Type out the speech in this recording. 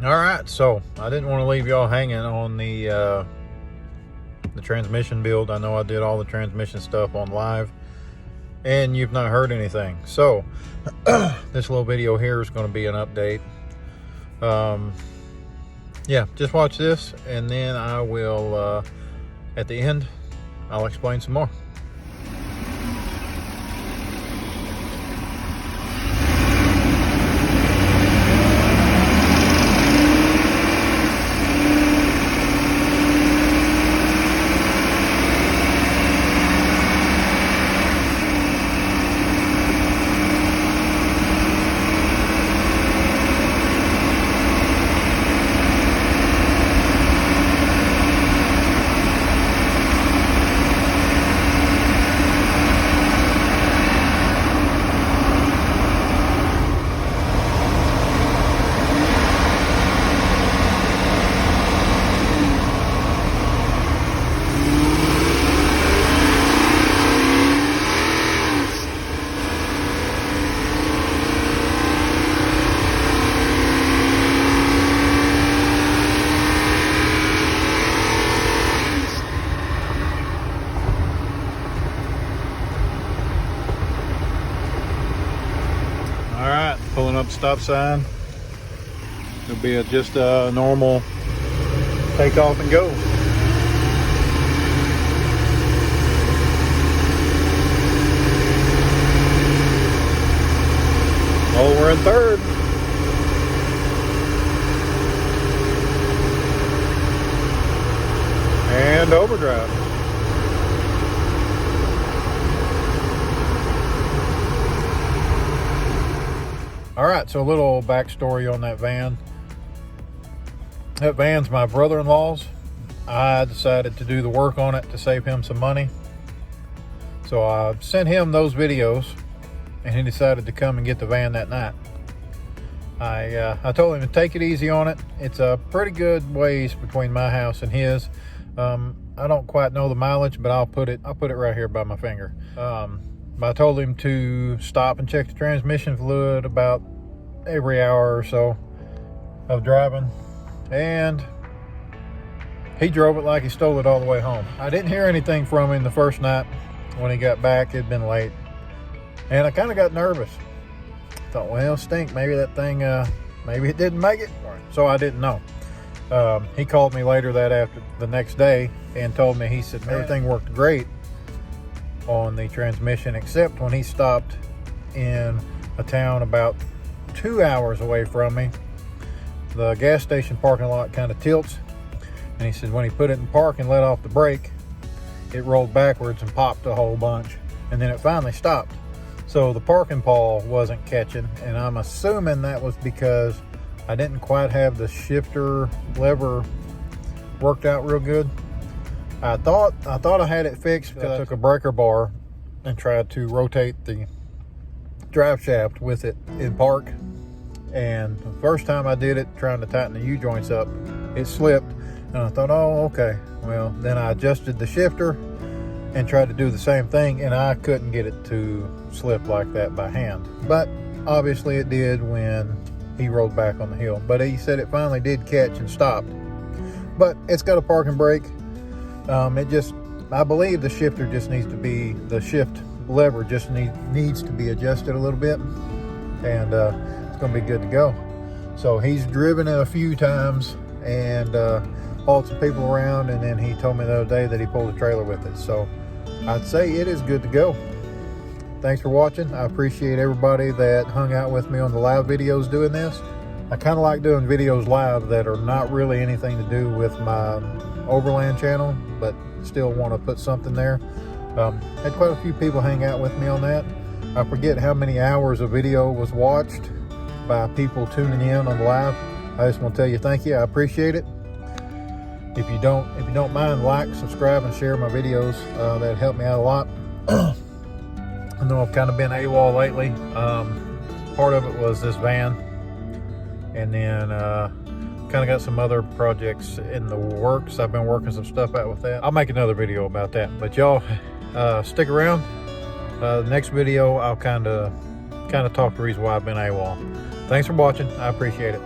All right, so I didn't want to leave y'all hanging on the transmission build. I know I did all the transmission stuff on live and you've not heard anything. So this little video here is going to be an update. Yeah, just watch this and then I will, at the end, I'll explain some more. All right, pulling up stop sign. It'll be just a normal take off and go. Oh, we're in third. And overdrive. All right, so a little backstory on that van. That van's my brother-in-law's. I decided to do the work on it to save him some money. So I sent him those videos and he decided to come and get the van that night. I told him to take it easy on it. It's a pretty good ways between my house and his. I don't quite know the mileage, but I'll put it right here by my finger. I told him to stop and check the transmission fluid about every hour or so of driving, and he drove it like he stole it all the way home. I didn't hear anything from him the first night. When he got back, it'd been late, and I kind of got nervous. Thought, well, stink, maybe that thing, maybe it didn't make it. So I didn't know. He called me later the next day and told me, he said, everything worked great on the transmission, except when he stopped in a town about 2 hours away from me. The gas station parking lot kind of tilts, and he said when he put it in park and let off the brake, it rolled backwards and popped a whole bunch, and then it finally stopped. So the parking pawl wasn't catching, and I'm assuming that was because I didn't quite have the shifter lever worked out real good. I thought I had it fixed because I took a breaker bar and tried to rotate the drive shaft with it in park. And the first time I did it, trying to tighten the U-joints up, it slipped. And I thought, oh, okay. Well, then I adjusted the shifter and tried to do the same thing, and I couldn't get it to slip like that by hand. But obviously it did when he rolled back on the hill. But he said it finally did catch and stopped. But it's got a parking brake. I believe the shifter just needs to be, the shift lever just needs to be adjusted a little bit, and it's going to be good to go. So he's driven it a few times and hauled some people around, and then he told me the other day that he pulled a trailer with it. So I'd say it is good to go. Thanks for watching. I appreciate everybody that hung out with me on the live videos doing this. I kind of like doing videos live that are not really anything to do with my Overland channel, but still want to put something there. Had quite a few people hang out with me on that. I forget how many hours of video was watched by people tuning in on the live. I just want to tell you thank you. I appreciate it. If you don't mind, like, subscribe, and share my videos. That'd help me out a lot. I know I've kind of been AWOL lately. Part of it was this van, and then kind of got some other projects in the works. I've been working some stuff out with that. I'll make another video about that, but y'all stick around. The next video I'll kind of talk the reason why I've been AWOL. Thanks for watching. I appreciate it.